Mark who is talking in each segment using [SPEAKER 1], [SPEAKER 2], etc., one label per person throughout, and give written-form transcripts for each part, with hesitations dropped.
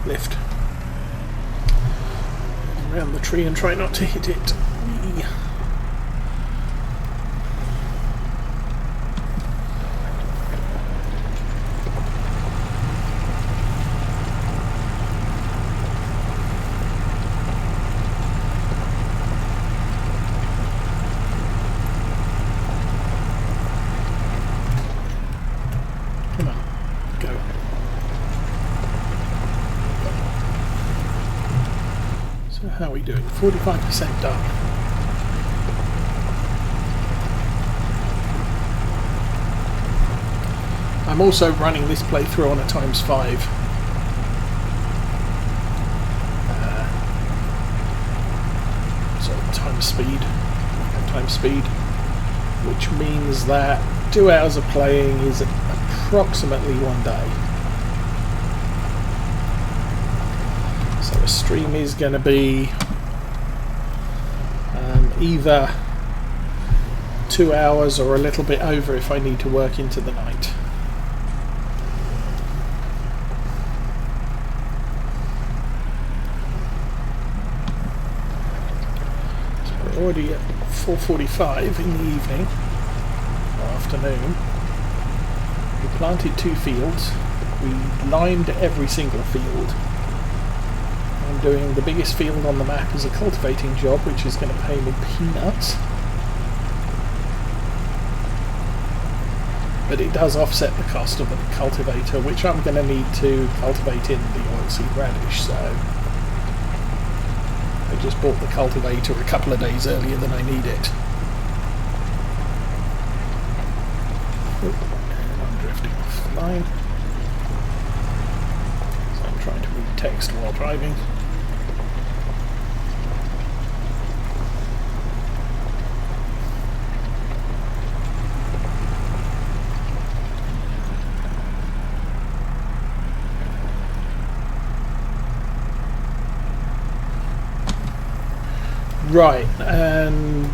[SPEAKER 1] lift around the tree and try not to hit it. Whee. Come on, go. So how are we doing? 45% done. I'm also running this playthrough on a ×5. So times speed, which means that 2 hours of playing is approximately 1 day. So a stream is going to be either 2 hours or a little bit over if I need to work into the night. So we're already at 4:45 in the evening or afternoon. We planted 2 fields. We lined every single field. I'm doing the biggest field on the map as a cultivating job, which is going to pay me peanuts. But it does offset the cost of the cultivator, which I'm going to need to cultivate in the oilseed radish, so I just bought the cultivator a couple of days earlier than I need it. And I'm drifting off the line. So I'm trying to read text while driving. Right, and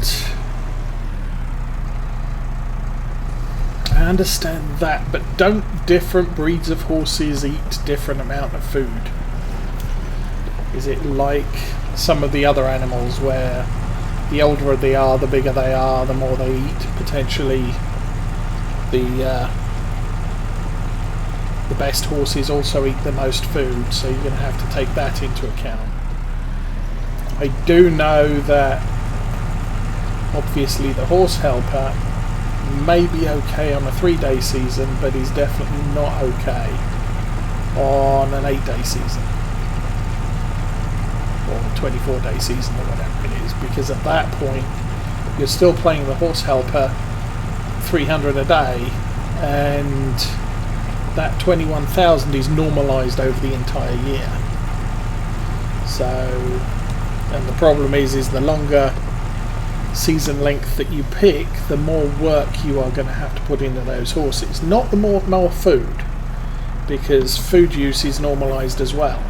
[SPEAKER 1] I understand that, but don't different breeds of horses eat different amount of food? Is it like some of the other animals where the older they are, the bigger they are, the more they eat? Potentially the best horses also eat the most food, so you're going to have to take that into account. I do know that obviously the horse helper may be okay on a 3-day season, but is definitely not okay on an 8-day season or a 24-day season or whatever it is, because at that point you're still paying the horse helper 300 a day, and that 21,000 is normalised over the entire year. So, and the problem is the longer season length that you pick, the more work you are going to have to put into those horses. Not the more food, because food use is normalised as well.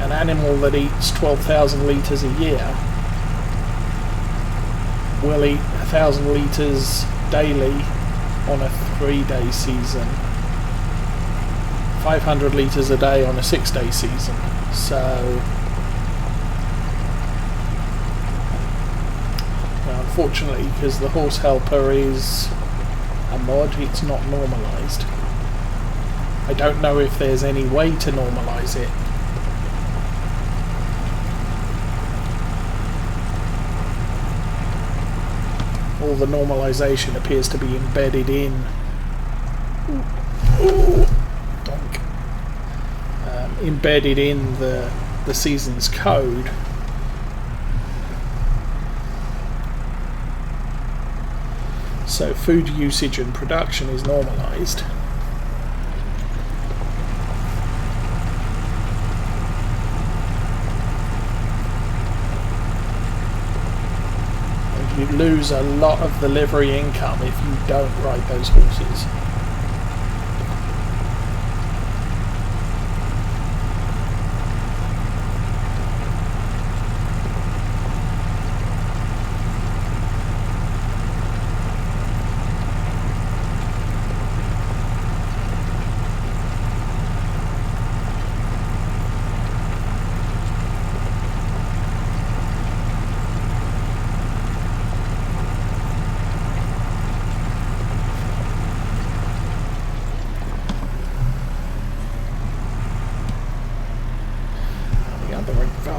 [SPEAKER 1] An animal that eats 12,000 litres a year will eat 1,000 litres daily on a 3-day season, 500 litres a day on a 6-day season. So unfortunately, because the horse helper is a mod, it's not normalised. I don't know if there's any way to normalise it. All the normalisation appears to be embedded in embedded in the season's code. So food usage and production is normalised. And you lose a lot of the livery income if you don't ride those horses.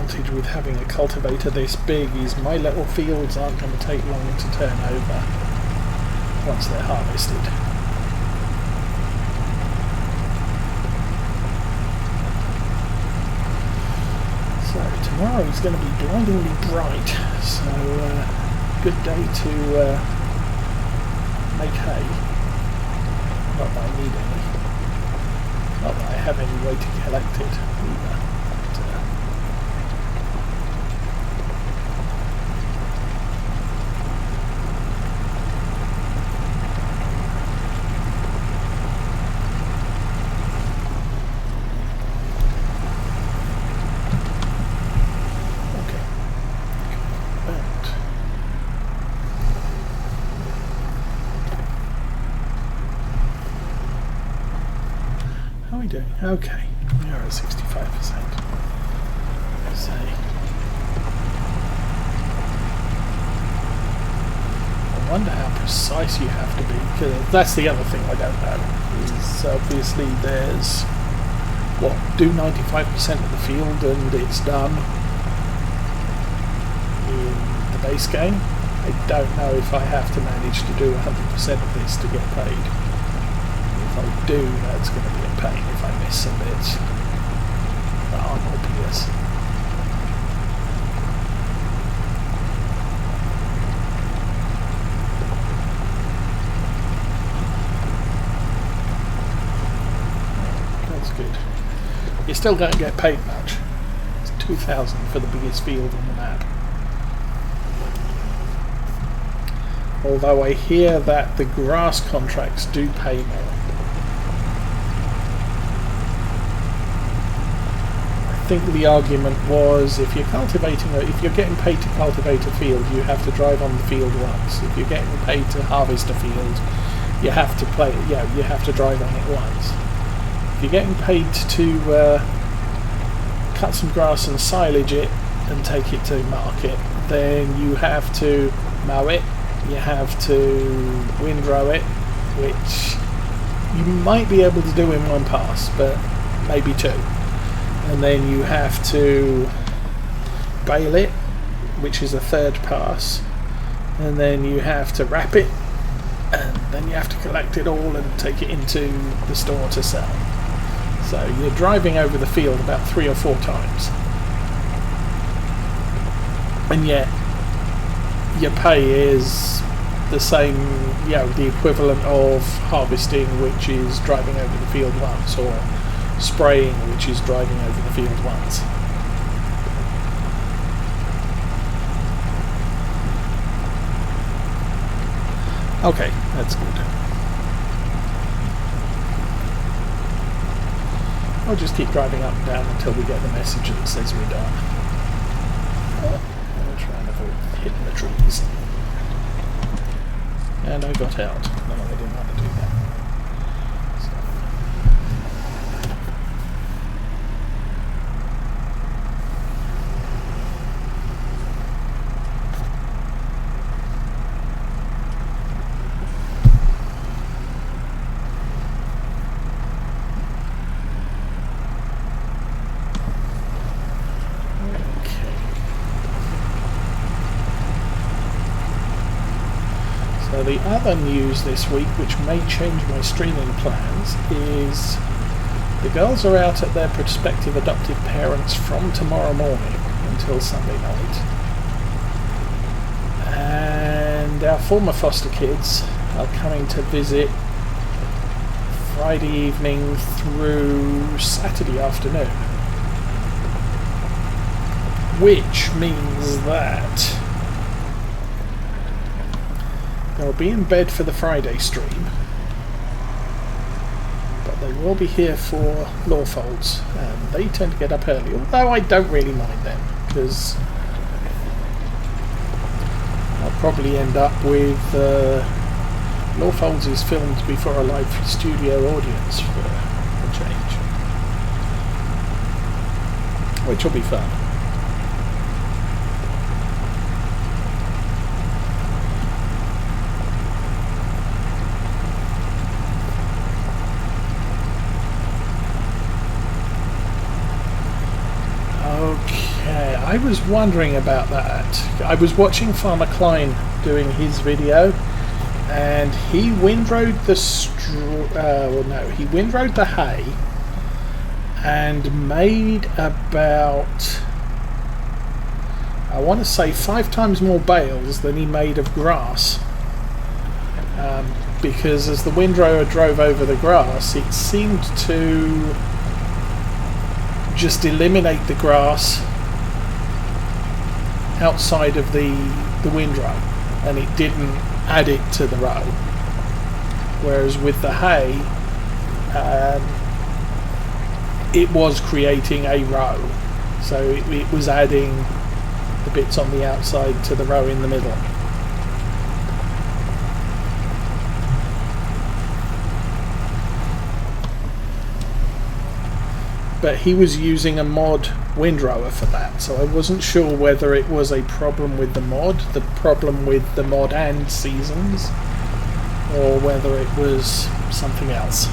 [SPEAKER 1] advantage with having a cultivator this big is my little fields aren't going to take long to turn over once they're harvested. So tomorrow is going to be blindingly bright, so good day to make hay. Not that I need any. Not that I have any way to collect it either. Okay, we are at 65%. Let's see. I wonder how precise you have to be, because that's the other thing I don't know. Is obviously there's do 95% of the field and it's done in the base game. I don't know if I have to manage to do 100% of this to get paid. If I do, that's going to be a pain if I miss some bits that aren't obvious. That's good. You still don't get paid much. It's 2,000 for the biggest field on the map. Although I hear that the grass contracts do pay more. I think the argument was if you're getting paid to cultivate a field, you have to drive on the field once. If you're getting paid to harvest a field, you have to you have to drive on it once. If you're getting paid to cut some grass and silage it and take it to market, then you have to mow it. You have to windrow it, which you might be able to do in one pass, but maybe two. And then you have to bale it, which is a third pass. And then you have to wrap it, and then you have to collect it all and take it into the store to sell. So you're driving over the field about 3 or 4 times. And yet your pay is the same, the equivalent of harvesting, which is driving over the field once, or spraying, which is driving over the field once. Okay, that's good. I'll just keep driving up and down until we get the message that says we're done. I'll try and avoid hitting the trees. And I got out. No, I didn't want to do that. The other news this week, which may change my streaming plans, is the girls are out at their prospective adoptive parents from tomorrow morning until Sunday night. And our former foster kids are coming to visit Friday evening through Saturday afternoon. Which means that they'll be in bed for the Friday stream, but they will be here for Lawfolds, and they tend to get up early, although I don't really mind them, because I'll probably end up with Lawfolds is filmed before a live studio audience for a change, which will be fun. I was wondering about that. I was watching Farmer Klein doing his video, and he windrowed the he windrowed the hay and made about, I want to say, 5 times more bales than he made of grass. Because as the windrower drove over the grass, it seemed to just eliminate the grass outside of the windrow, and it didn't add it to the row. Whereas with the hay, it was creating a row, so it was adding the bits on the outside to the row in the middle. But he was using a mod windrower for that, so I wasn't sure whether it was a problem with the mod and seasons, or whether it was something else.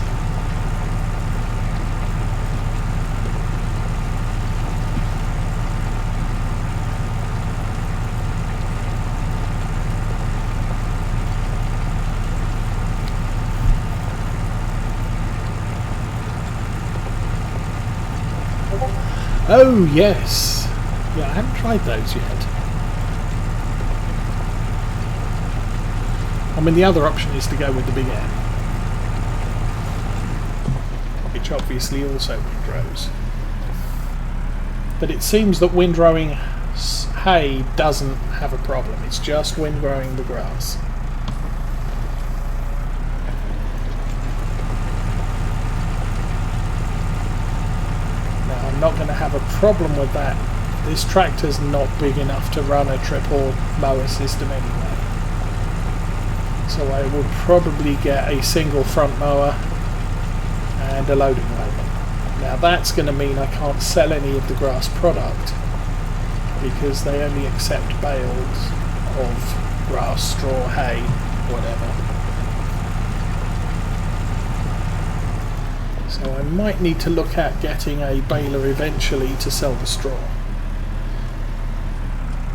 [SPEAKER 1] Oh yes, yeah, I haven't tried those yet. I mean, the other option is to go with the big M, which obviously also windrows. But it seems that windrowing hay doesn't have a problem, it's just windrowing the grass. I'm not going to have a problem with that. This tractor's not big enough to run a triple mower system anyway. So I will probably get a single front mower and a loading wagon. Now that's going to mean I can't sell any of the grass product because they only accept bales of grass, straw, hay, whatever. So I might need to look at getting a baler eventually to sell the straw.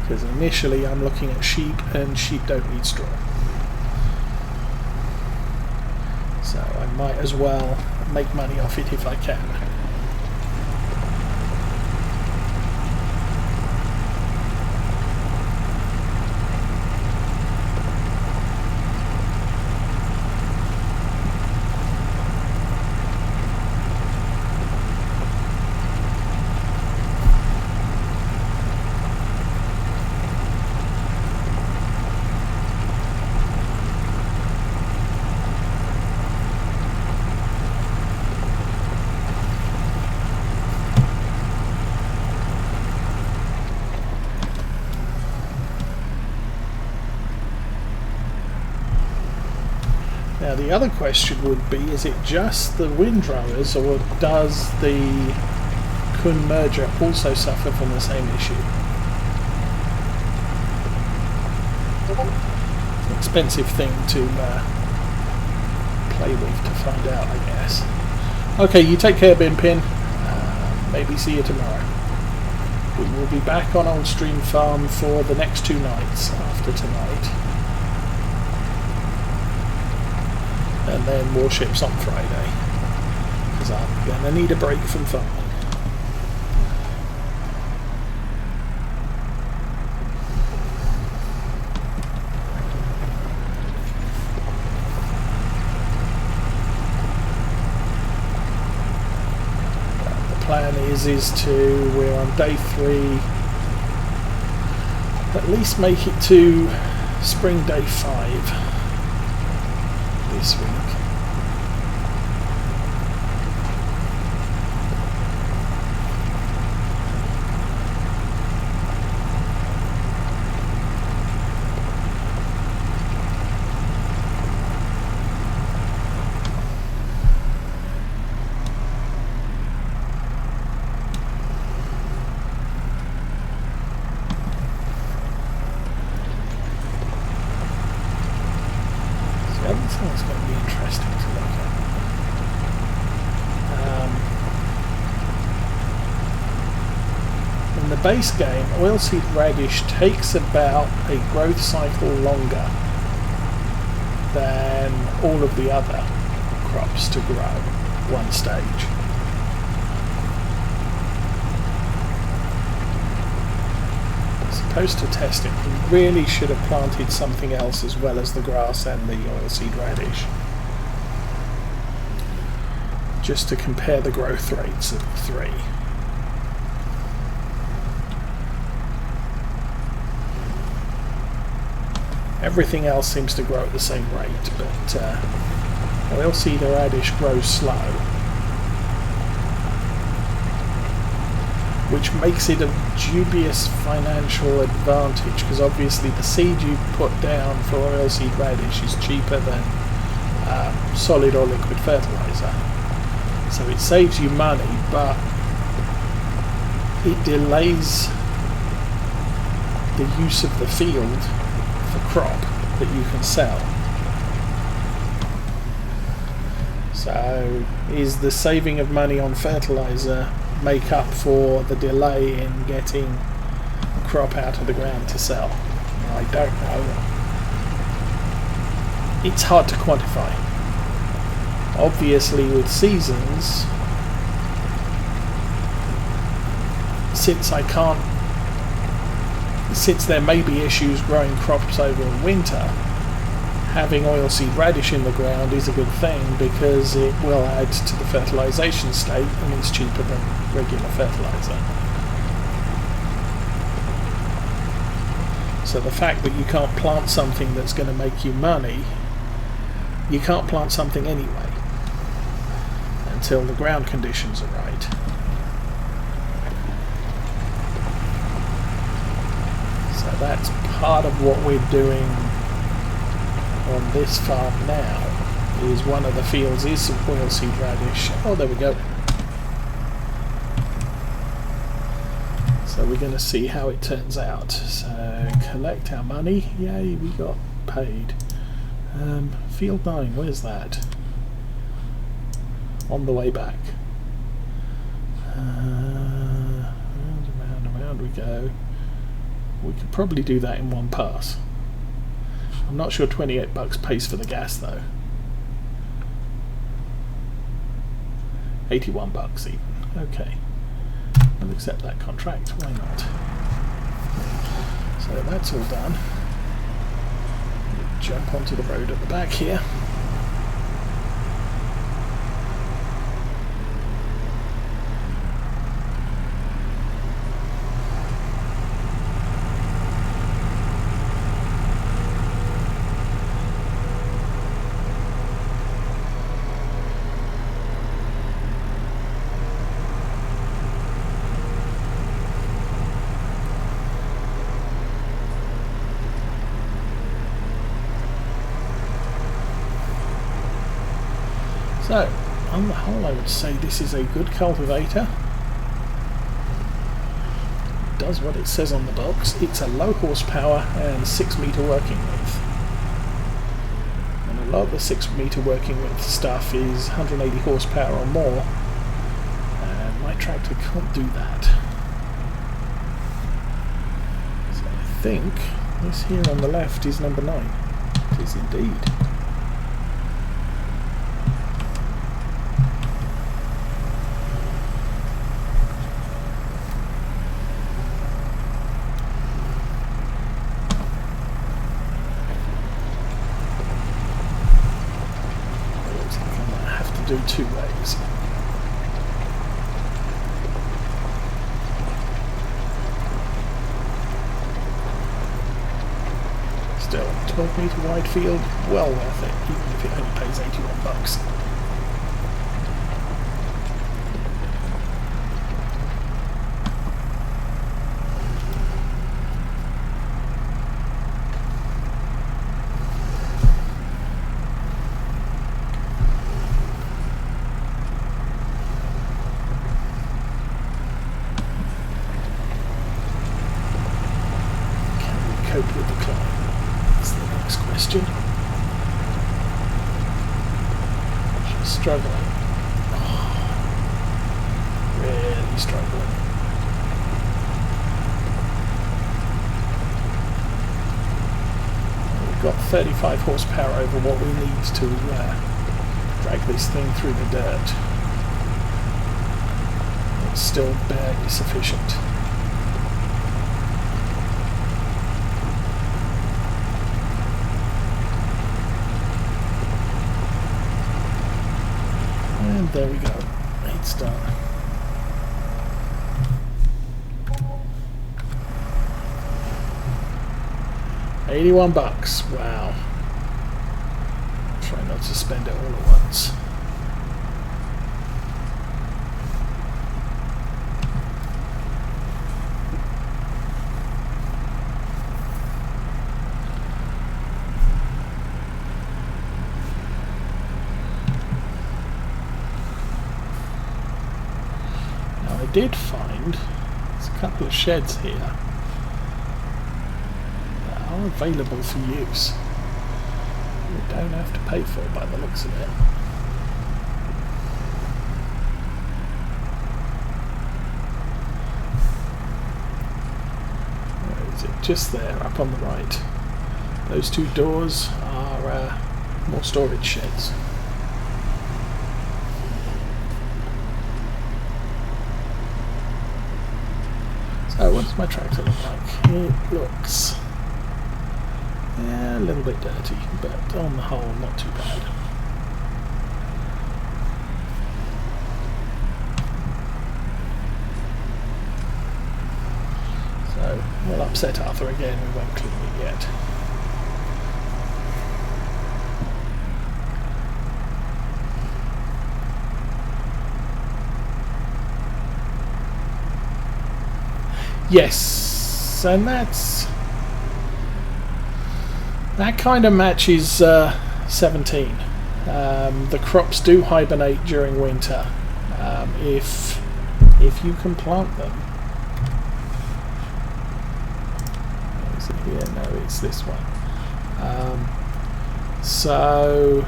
[SPEAKER 1] Because initially I'm looking at sheep, and sheep don't need straw. So I might as well make money off it if I can. Now the other question would be, is it just the windrowers, or does the Kun merger also suffer from the same issue? It's an expensive thing to play with to find out, I guess. Okay, you take care, Bin Pin. Maybe see you tomorrow. We will be back on Old Stream Farm for the next 2 nights after tonight. And then warships on Friday, because I'm going to need a break from farming. The plan is to, we're on day 3, at least make it to spring day 5 this week. It's going to be base game, oilseed radish takes about a growth cycle longer than all of the other crops to grow one stage. As opposed to testing, we really should have planted something else as well as the grass and the oilseed radish, just to compare the growth rates of the three. Everything else seems to grow at the same rate, but oilseed radish grows slow, which makes it a dubious financial advantage, because obviously the seed you put down for oilseed radish is cheaper than solid or liquid fertilizer. So it saves you money, but it delays the use of the field for crop that you can sell. So is the saving of money on fertilizer make up for the delay in getting crop out of the ground to sell? I don't know. It's hard to quantify. Obviously with seasons, since there may be issues growing crops over winter, having oilseed radish in the ground is a good thing, because it will add to the fertilization state and it's cheaper than regular fertilizer. So the fact that you can't plant something that's going to make you money, you can't plant something anyway until the ground conditions are right. So that's part of what we're doing on this farm now, is one of the fields is some oilseed radish. Oh, there we go. So we're going to see how it turns out. So collect our money. Yay, we got paid. Field 9, where's that? On the way back. Round we go. We could probably do that in one pass. I'm not sure $28 pays for the gas though. $81 even. Okay. I'll accept that contract. Why not? So that's all done. We'll jump onto the road at the back here. So, on the whole, I would say this is a good cultivator. It does what it says on the box. It's a low horsepower and 6 meter working width. And a lot of the 6 meter working width stuff is 180 horsepower or more. And my tractor can't do that. So I think this here on the left is number 9. It is indeed. Do 2 ways. Still, 12 meter wide field, well worth it, even if it only pays $81. Cope with the climb? That's the next question. She's struggling. Oh, really struggling. got 35 horsepower over what we need to drag this thing through the dirt. It's still barely sufficient. And there we go. It's done. $81. Wow. Try not to spend it all at once. Now I did find there's a couple of sheds here are available for use. You don't have to pay for it by the looks of it. Where is it? Just there, up on the right. Those two doors are more storage sheds. So what does my tractor look like? It looks a little bit dirty, but on the whole not too bad. So we'll upset Arthur again, we won't clean it yet. Yes, and that kind of matches 17. The crops do hibernate during winter if you can plant them. Is it here? No, it's this one. So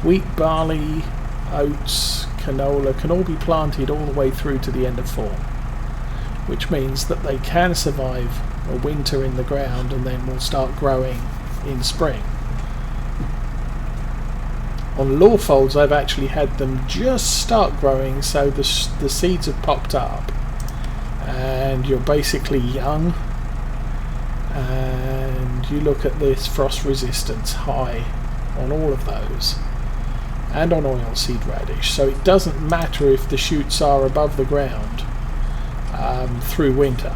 [SPEAKER 1] wheat, barley, oats, canola can all be planted all the way through to the end of fall, which means that they can survive a winter in the ground and then will start growing in spring. On law folds I've actually had them just start growing, so the seeds have popped up and you're basically young, and you look at this frost resistance high on all of those and on oilseed radish, so it doesn't matter if the shoots are above the ground through winter.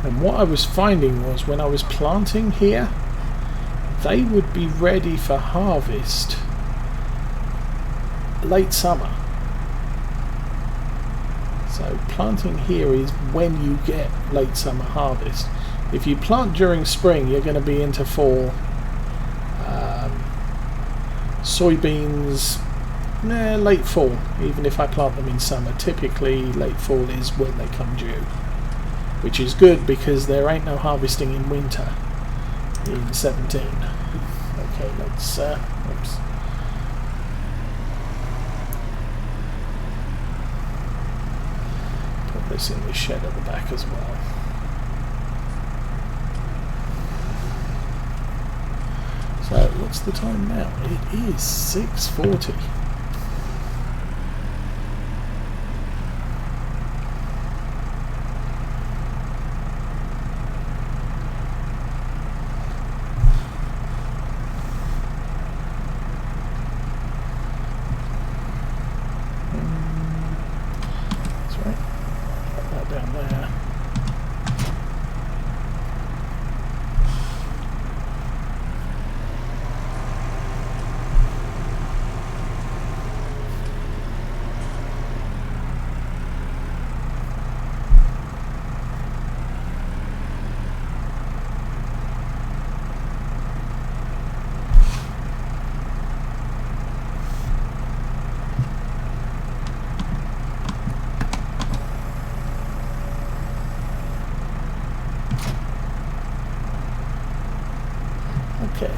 [SPEAKER 1] And what I was finding was when I was planting here, they would be ready for harvest late summer. So planting here is when you get late summer harvest. If you plant during spring, you're going to be into fall. Soybeans, late fall, even if I plant them in summer. Typically late fall is when they come due, which is good because there ain't no harvesting in winter in 17. Okay, let's oops. Put this in the shed at the back as well. So what's the time now? It is 6:40. That's right. Put that down there. Okay.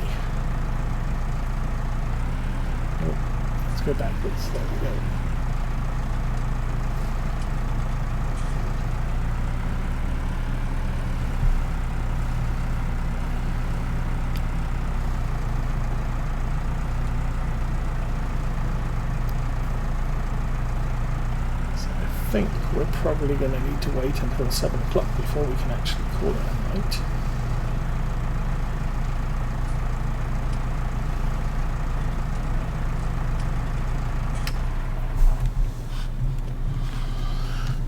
[SPEAKER 1] Oh, let's go backwards. There we go. think we're probably going to need to wait until 7 o'clock before we can actually call it a night.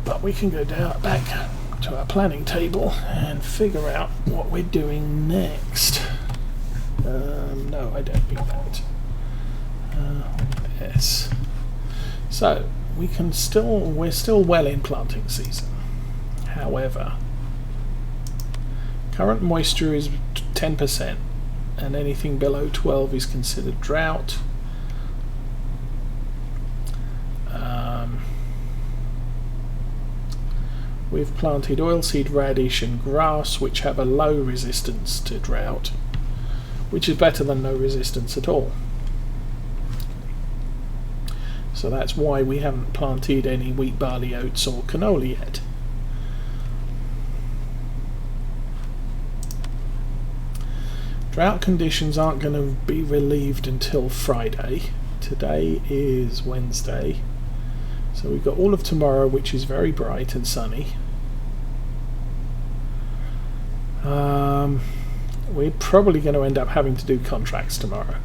[SPEAKER 1] But we can go back to our planning table and figure out what we're doing next. No, I don't mean that. Yes. So we're still well in planting season. However, current moisture is 10%, and anything below 12 is considered drought. We've planted oilseed radish and grass, which have a low resistance to drought, which is better than no resistance at all. So that's why we haven't planted any wheat, barley, oats or canola yet. Drought conditions aren't going to be relieved until Friday. Today is Wednesday. So we've got all of tomorrow, which is very bright and sunny. We're probably going to end up having to do contracts tomorrow.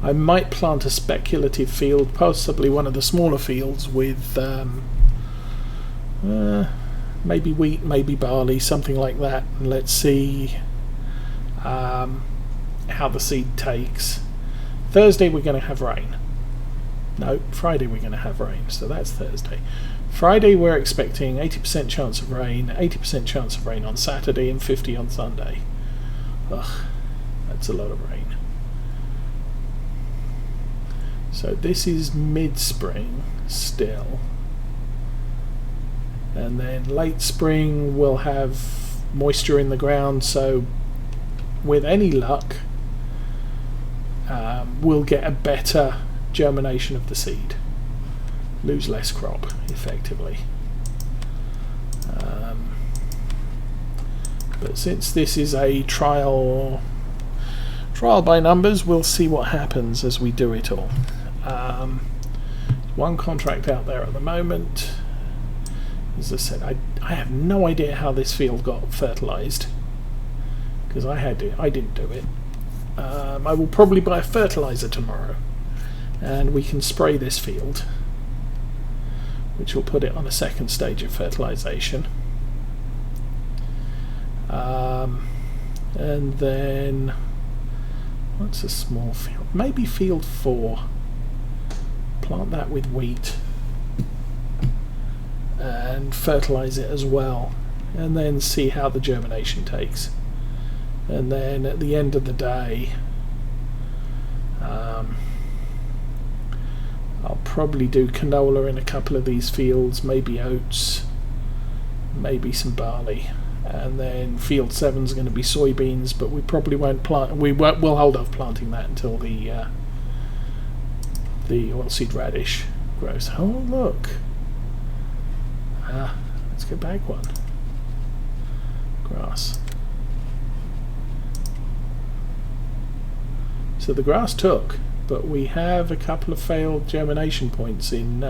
[SPEAKER 1] I might plant a speculative field, possibly one of the smaller fields with maybe wheat, maybe barley, something like that. And let's see how the seed takes. Thursday we're going to have rain. No, Friday we're going to have rain, so that's Thursday. Friday we're expecting 80% chance of rain, 80% chance of rain on Saturday, and 50 on Sunday. Ugh, that's a lot of rain. So this is mid-spring still. And then late spring we'll have moisture in the ground, so with any luck we'll get a better germination of the seed, lose less crop effectively. But since this is a trial by numbers, we'll see what happens as we do it all. One contract out there at the moment. As I said, I have no idea how this field got fertilized, because I didn't do it. I will probably buy a fertilizer tomorrow, and we can spray this field, which will put it on a second stage of fertilization. And then what's a small field? Maybe field 4. Plant that with wheat and fertilize it as well, and then see how the germination takes. And then at the end of the day I'll probably do canola in a couple of these fields, maybe oats, maybe some barley, and then field 7 is going to be soybeans, but we probably won't plant. We'll hold off planting that until the oilseed radish grows. Oh look! Let's go back one. Grass. So the grass took, but we have a couple of failed germination points in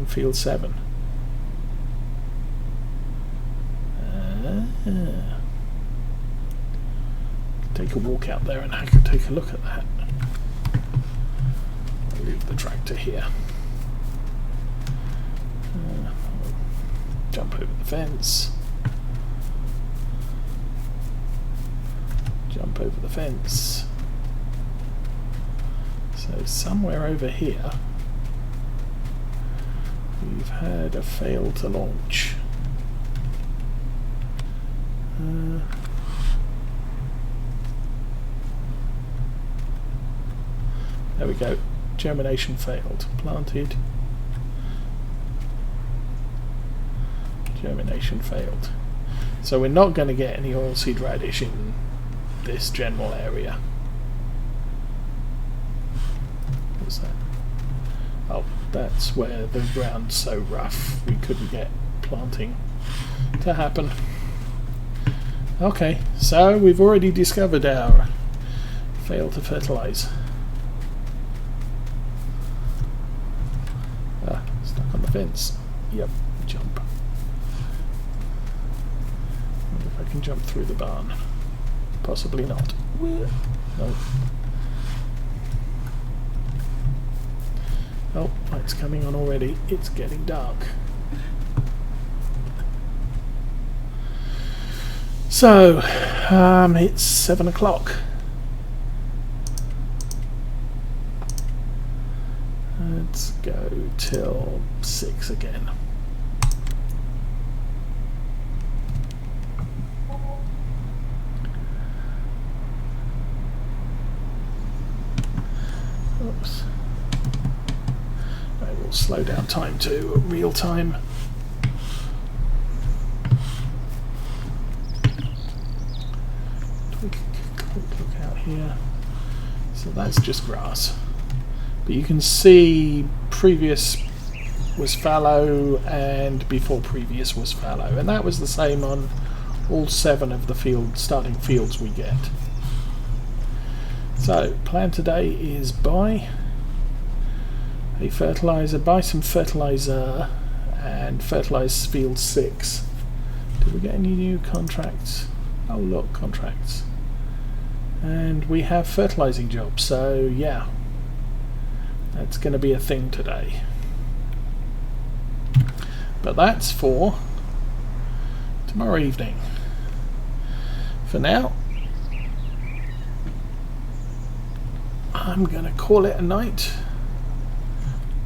[SPEAKER 1] field 7. Take a walk out there and I can take a look at that. I'll leave the tractor here. Jump over the fence. Jump over the fence. So somewhere over here we've had a fail to launch. There we go. Germination failed. Planted. Germination failed. So we're not going to get any oilseed radish in this general area. What's that? Oh, that's where the ground's so rough we couldn't get planting to happen. Okay, so we've already discovered our fail to fertilize. Stuck on the fence. Yep, jump. Wonder if I can jump through the barn. Possibly not. No. Oh, light's coming on already. It's getting dark. So, it's 7 o'clock. Let's go till 6 again. Oops. I will slow down time to real time. Quick look out here. So that's just grass. But you can see previous was fallow and before previous was fallow, and that was the same on all 7 of the starting fields we get. So plan today is buy a fertilizer, buy some fertilizer and fertilize field 6. Did we get any new contracts? Oh look, contracts. And we have fertilizing jobs, so yeah. That's going to be a thing today. But that's for tomorrow evening. For now, I'm going to call it a night.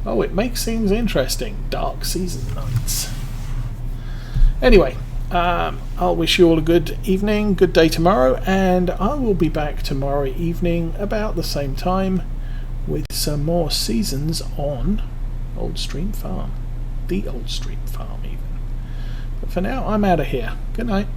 [SPEAKER 1] Oh, it makes things interesting. Dark season nights. Anyway, I'll wish you all a good evening, good day tomorrow, and I will be back tomorrow evening about the same time with some more seasons on Old Stream Farm. The Old Stream Farm even. But for now, I'm out of here. Good night.